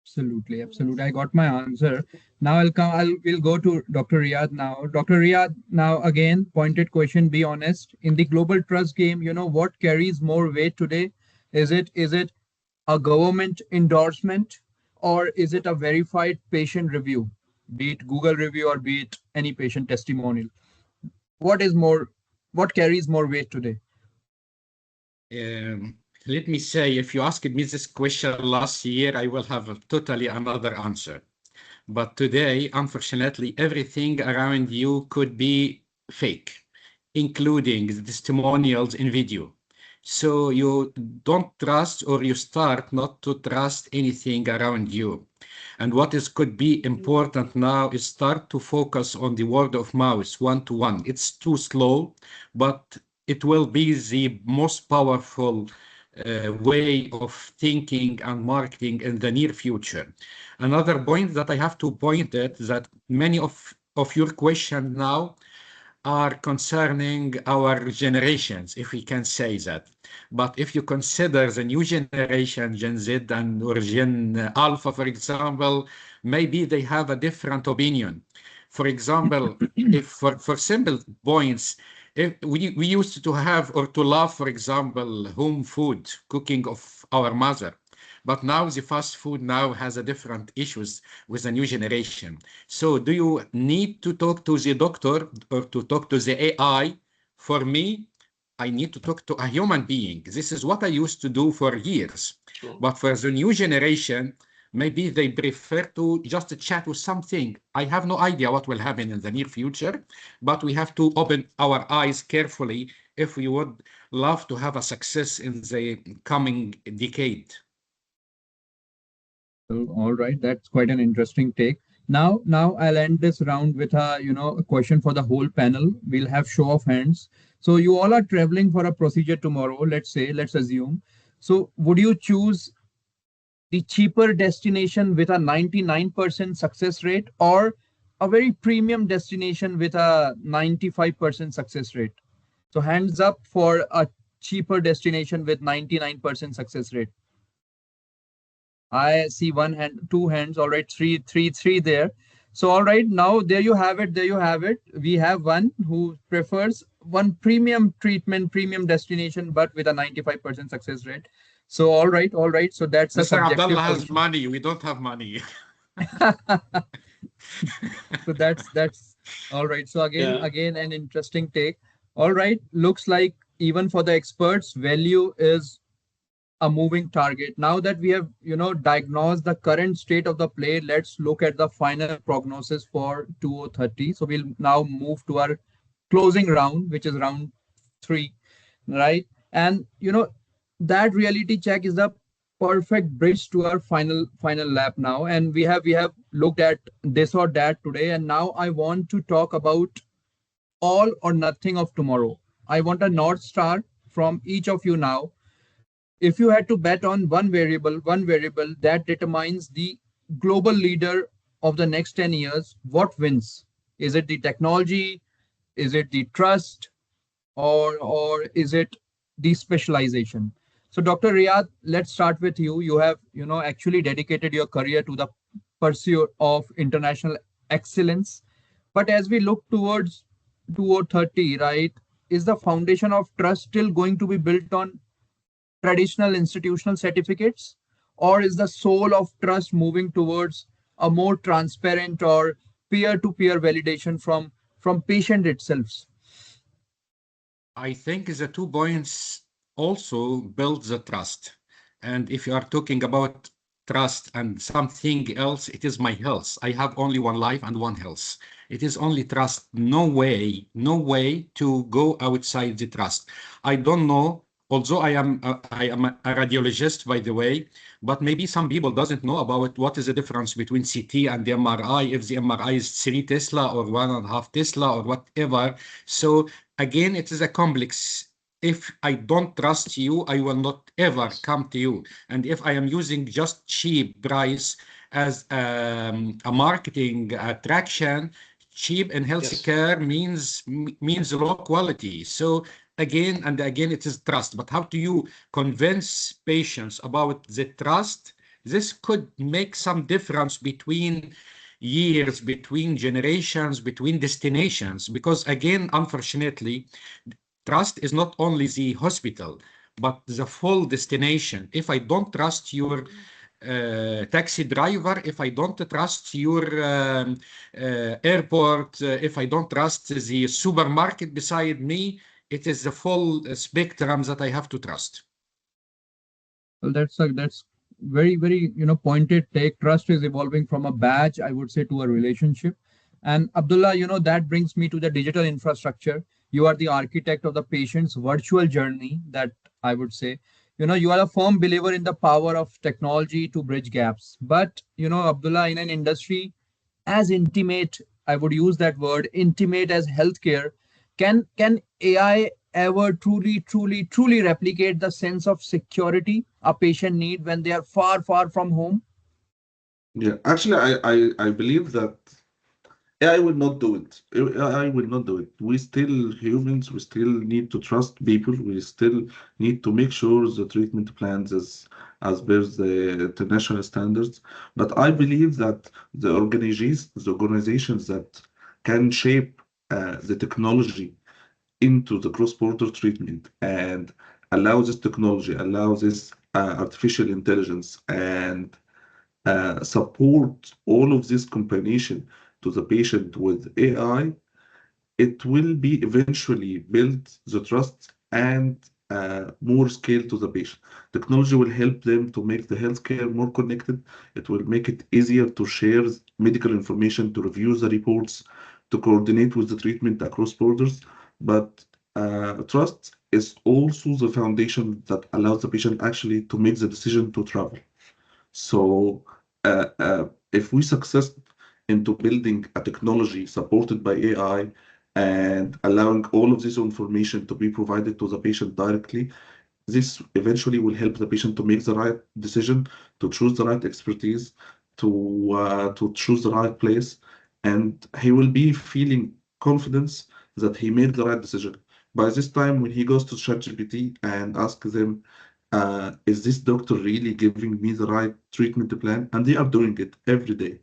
Absolutely, absolutely. I got my answer. Now we'll go to Dr. Riyad now. Dr. Riyad, now again, pointed question, be honest. In the global trust game, what carries more weight today? Is it a government endorsement, or is it a verified patient review, be it Google review or be it any patient testimonial? What carries more weight today? Let me say, if you asked me this question last year, I will have a totally another answer. But today, unfortunately, everything around you could be fake, including the testimonials in video. So you don't trust, or you start not to trust anything around you. And what could be important now is start to focus on the word of mouth, one-to-one. It's too slow, but it will be the most powerful way of thinking and marketing in the near future. Another point that I have to point at, that many of your questions now are concerning our generations, if we can say that. But if you consider the new generation, Gen Z or Gen Alpha, for example, maybe they have a different opinion. For example, if for simple points, if we used to have or to love, for example, home food, cooking of our mother. But now the fast food now has a different issues with the new generation. So do you need to talk to the doctor or to talk to the AI? For me, I need to talk to a human being. This is what I used to do for years. Sure. But for the new generation, maybe they prefer to just chat with something. I have no idea what will happen in the near future, but we have to open our eyes carefully if we would love to have a success in the coming decade. All right, that's quite an interesting take. Now I'll end this round with a question for the whole panel. We'll have show of hands. So you all are traveling for a procedure tomorrow, let's assume. So would you choose the cheaper destination with a 99% success rate, or a very premium destination with a 95% success rate? So hands up for a cheaper destination with 99% success rate. I see one hand, two hands. All right, three there. So all right, now there you have it. There you have it. We have one who prefers one premium treatment, premium destination, but with a 95% success rate. So all right. So that's a Mr. Abdullah subjective has question. money. We don't have money. So that's all right. So Yeah. again, an interesting take. All right, looks like even for the experts, value is a moving target. Now that we have diagnosed the current state of the play, let's look at the final prognosis for 2030. So we'll now move to our closing round, which is round 3, right? And that reality check is the perfect bridge to our final lap now. And we have looked at this or that today, and now I want to talk about all or nothing of tomorrow. I want a North Star from each of you now. If you had to bet on one variable that determines the global leader of the next 10 years, what wins? Is it the technology? Is it the trust? Or is it the specialization? So Dr. Riyad, let's start with you. You have, actually dedicated your career to the pursuit of international excellence. But as we look towards 2030, right, is the foundation of trust still going to be built on traditional institutional certificates, or is the soul of trust moving towards a more transparent or peer-to-peer validation from patient itself? I think the 2 points also build the trust. And if you are talking about trust and something else, it is my health. I have only one life and one health. It is only trust. No way to go outside the trust. I don't know although I am a radiologist, by the way, but maybe some people doesn't know about what is the difference between CT and the MRI, if the MRI is 3 Tesla or 1.5 Tesla or whatever. So again, it is a complex. If I don't trust you, I will not ever come to you. And if I am using just cheap price as a marketing attraction, cheap in Yes. healthcare means low quality. So again and again, it is trust. But how do you convince patients about the trust? This could make some difference between years, between generations, between destinations. Because again, unfortunately, trust is not only the hospital, but the full destination. If I don't trust your taxi driver, if I don't trust your airport, if I don't trust the supermarket beside me, it is the full spectrum that I have to trust. Well, that's very pointed take. Trust is evolving from a badge, I would say, to a relationship. And Abdullah, that brings me to the digital infrastructure. You are the architect of the patient's virtual journey. That I would say, you are a firm believer in the power of technology to bridge gaps. But Abdullah, in an industry as intimate, I would use that word, intimate as healthcare, can AI ever truly replicate the sense of security a patient need when they are far from home? Yeah, actually, I believe that AI will not do it. AI will not do it. We still humans, we still need to trust people. We still need to make sure the treatment plans is as per the international standards. But I believe that the organizations that can shape the technology into the cross-border treatment and allow this technology, allow this artificial intelligence and support all of this combination to the patient with AI, it will be eventually build the trust and more scale to the patient. Technology will help them to make the healthcare more connected. It will make it easier to share medical information, to review the reports, to coordinate with the treatment across borders. But trust is also the foundation that allows the patient actually to make the decision to travel. So, if we succeed into building a technology supported by AI and allowing all of this information to be provided to the patient directly, this eventually will help the patient to make the right decision, to choose the right expertise, to choose the right place, and he will be feeling confidence that he made the right decision. By this time, when he goes to ChatGPT and asks them, is this doctor really giving me the right treatment plan? And they are doing it every day.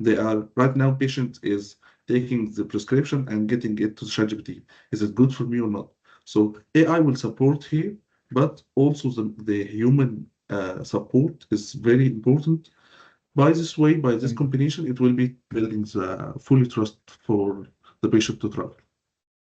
They are right now, patient is taking the prescription and getting it to ChatGPT. Is it good for me or not? So AI will support here, but also the human support is very important. By this way, by this Right. combination, it will be building the fully trust for the patient to travel.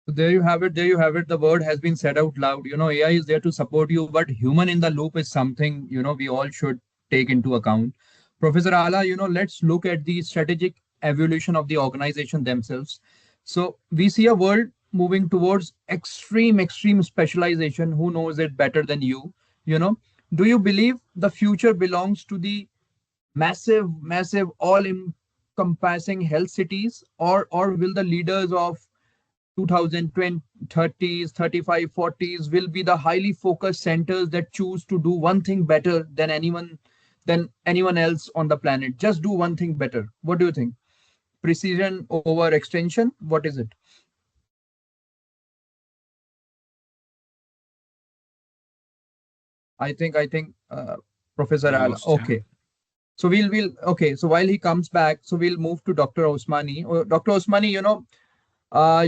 So there you have it. There you have it. The word has been said out loud. AI is there to support you, but human in the loop is something, we all should take into account. Professor Ala, let's look at the strategic evolution of the organization themselves. So we see a world moving towards extreme specialization. Who knows it better than you? You know, do you believe the future belongs to the massive, all encompassing health cities, or will the leaders of 2020, 30s, 35, 40s will be the highly focused centers that choose to do one thing better than anyone else on the planet? Just do one thing better. What do you think? Precision over extension? What is it? I think Professor We Al. lost him. Okay. So we'll okay. So while he comes back, so we'll move to Dr. Osmani. Dr. Osmani,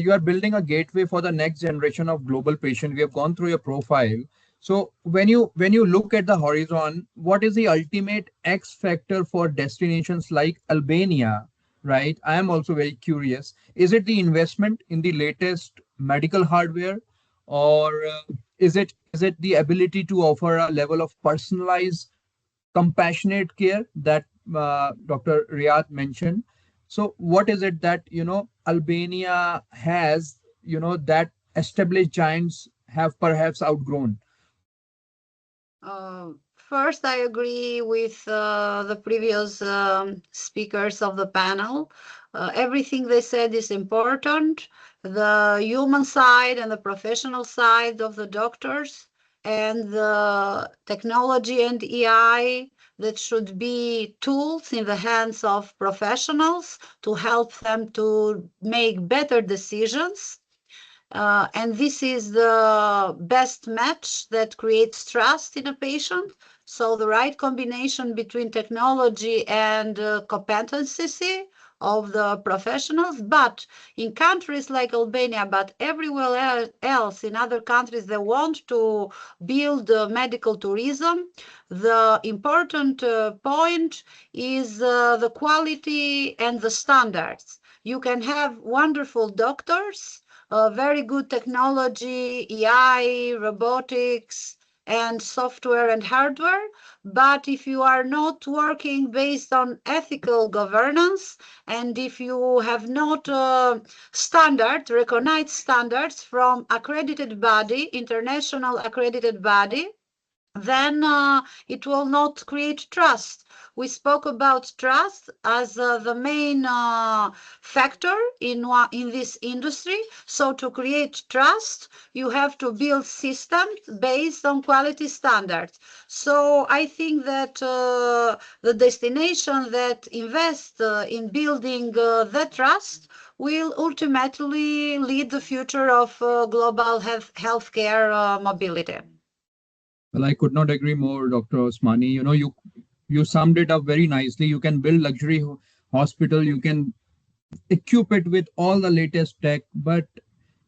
you are building a gateway for the next generation of global patient. We have gone through your profile. So when you look at the horizon, what is the ultimate X factor for destinations like Albania, right? I am also very curious. Is it the investment in the latest medical hardware, or is it the ability to offer a level of personalized compassionate care that Dr. Riyad mentioned? So, what is it that Albania has that established giants have perhaps outgrown? First, I agree with the previous speakers of the panel. Everything they said is important. The human side and the professional side of the doctors, and the technology and AI that should be tools in the hands of professionals to help them to make better decisions. And this is the best match that creates trust in a patient. So the right combination between technology and competency of the professionals. But in countries like Albania, but everywhere else in other countries that want to build medical tourism, the important point is the quality and the standards. You can have wonderful doctors, very good technology, AI, robotics, and software and hardware. But if you are not working based on ethical governance, and if you have not recognized standards from accredited body, international accredited body, then it will not create trust. We spoke about trust as the main factor in this industry. So to create trust, you have to build systems based on quality standards. So I think that the destination that invests in building the trust will ultimately lead the future of global healthcare mobility. Well, I could not agree more, Dr. Osmani. You summed it up very nicely. You can build luxury hospital, you can equip it with all the latest tech, but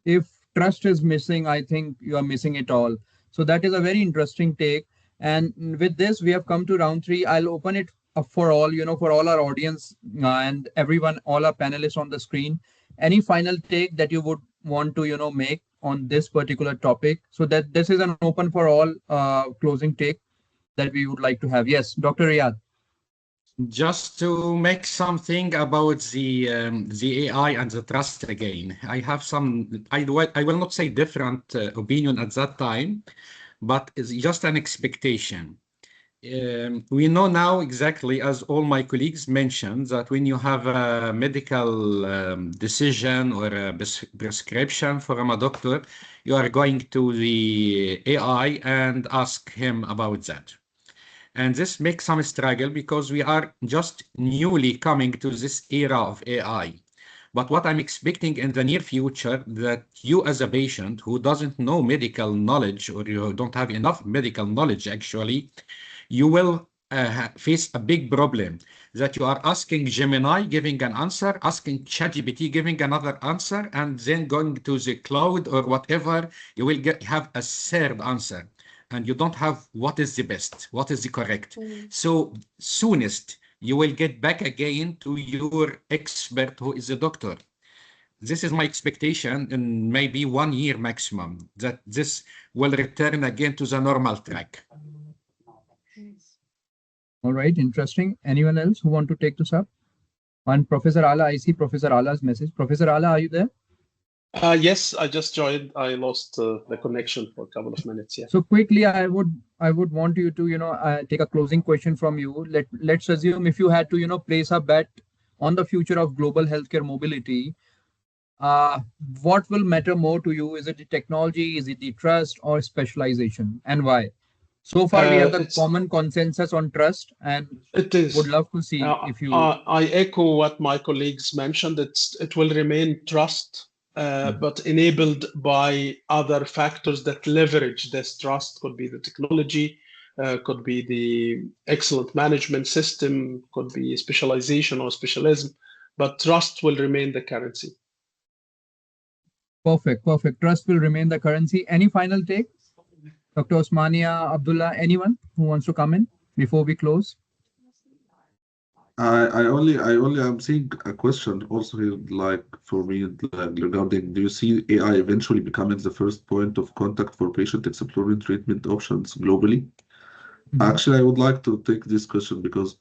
if trust is missing, I think you are missing it all. So that is a very interesting take. And with this, we have come to round three. I'll open it up for all, for all our audience and everyone, all our panelists on the screen. Any final take that you would want to, make on this particular topic? So that this is an open for all closing take that we would like to have. Yes, Dr. Riyad. Just to make something about the AI and the trust again, I have some, I will not say different opinion at that time, but it's just an expectation. We know now exactly, as all my colleagues mentioned, that when you have a medical decision or a prescription from a doctor, you are going to the AI and ask him about that. And this makes some struggle because we are just newly coming to this era of AI. But what I'm expecting in the near future, that you as a patient who doesn't know medical knowledge, or you don't have enough medical knowledge actually, you will face a big problem that you are asking Gemini giving an answer, asking ChatGPT giving another answer, and then going to the cloud or whatever, you will have a third answer. And you don't have what is the best, what is the correct. So soonest you will get back again to your expert who is a doctor. This is my expectation in maybe 1 year maximum, that this will return again to the normal track. All right, interesting. Anyone else who want to take this up? And Professor Ala, I see Professor Ala's message. Professor Ala, are you there? Yes, I just joined. I lost the connection for a couple of minutes. Yeah. So quickly, I would want you to take a closing question from you. Let's assume if you had to place a bet on the future of global healthcare mobility, what will matter more to you? Is it the technology? Is it the trust or specialization, and why? So far, we have the common consensus on trust, and it is. Would love to see if you. I echo what my colleagues mentioned. It will remain trust, but enabled by other factors that leverage this trust. Could be the technology, could be the excellent management system, could be specialization or specialism, but trust will remain the currency. Perfect. Trust will remain the currency. Any final take? Dr. Osmania, Abdullah, anyone who wants to come in before we close? I only am seeing a question also here, like for me, like regarding, do you see AI eventually becoming the first point of contact for patient exploring treatment options globally? Actually, I would like to take this question because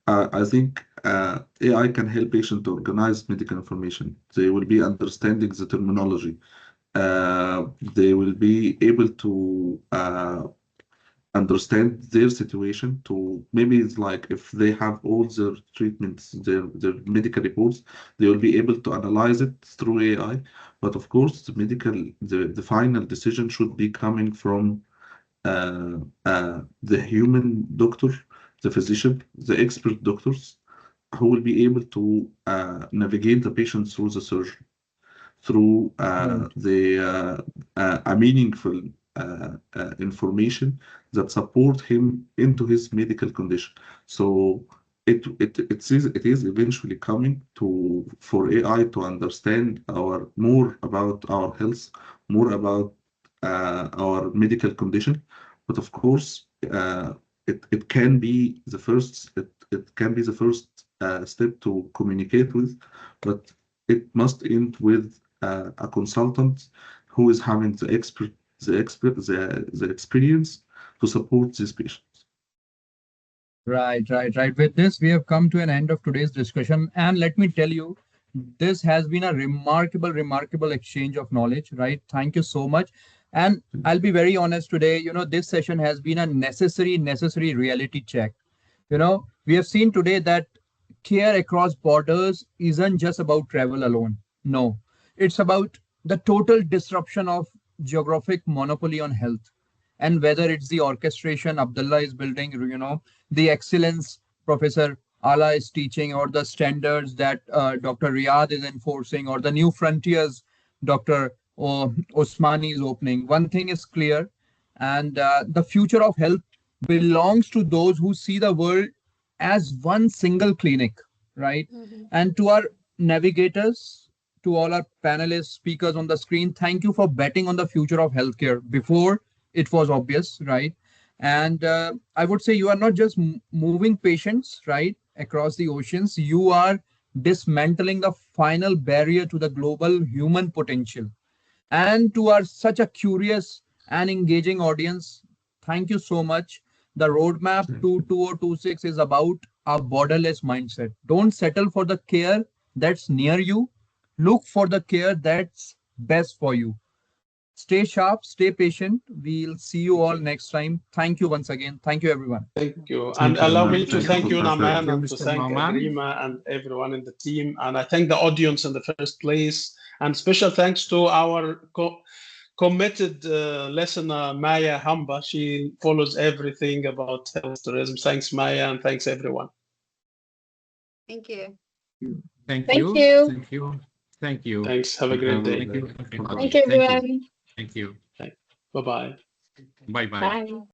I think AI can help patients organize medical information. They will be understanding the terminology. They will be able to understand their situation, to maybe it's like if they have all their treatments, their medical reports, they will be able to analyze it through AI. But of course, the final decision should be coming from the human doctor, the physician, the expert doctors, who will be able to navigate the patient through the surgery, through Right. a meaningful information that support him into his medical condition. So it is eventually coming to for AI to understand more about our health, more about our medical condition. But of course, it can be the first step to communicate with, but it must end with a consultant who is having the experience to support these patients. Right. With this, we have come to an end of today's discussion. And let me tell you, this has been a remarkable exchange of knowledge, right? Thank you so much. And I'll be very honest today, this session has been a necessary reality check. We have seen today that care across borders isn't just about travel alone. No, it's about the total disruption of geographic monopoly on health. And whether it's the orchestration Abdullah is building, the excellence Professor Ala is teaching, or the standards that Dr. Riyadh is enforcing, or the new frontiers Dr. Osmani is opening, one thing is clear, and the future of health belongs to those who see the world as one single clinic, right? And to our navigators, to all our panelists, speakers on the screen, thank you for betting on the future of healthcare before it was obvious, right? And I would say you are not just moving patients, right, across the oceans, you are dismantling the final barrier to the global human potential. And to our such a curious and engaging audience, thank you so much. The roadmap to 2026 is about a borderless mindset. Don't settle for the care that's near you. Look for the care that's best for you. Stay sharp, stay patient. We'll see you all next time. Thank you once again. Thank you, everyone. Thank you. And Thank you, allow Naman. me to Thank you thank for you, partnering. Naman, and to Mr. thank Nauman. Agrima and everyone in the team. And I thank the audience in the first place. And special thanks to our committed listener, Maya Hamba. She follows everything about health tourism. Thanks, Maya, and thanks, everyone. Thank you. Thank Thank you. you. Thank you. Thank you. Thanks. Have a great day. Thank you. Thank you, Thank you. everyone. Thank you. Bye-bye. Bye bye. Bye.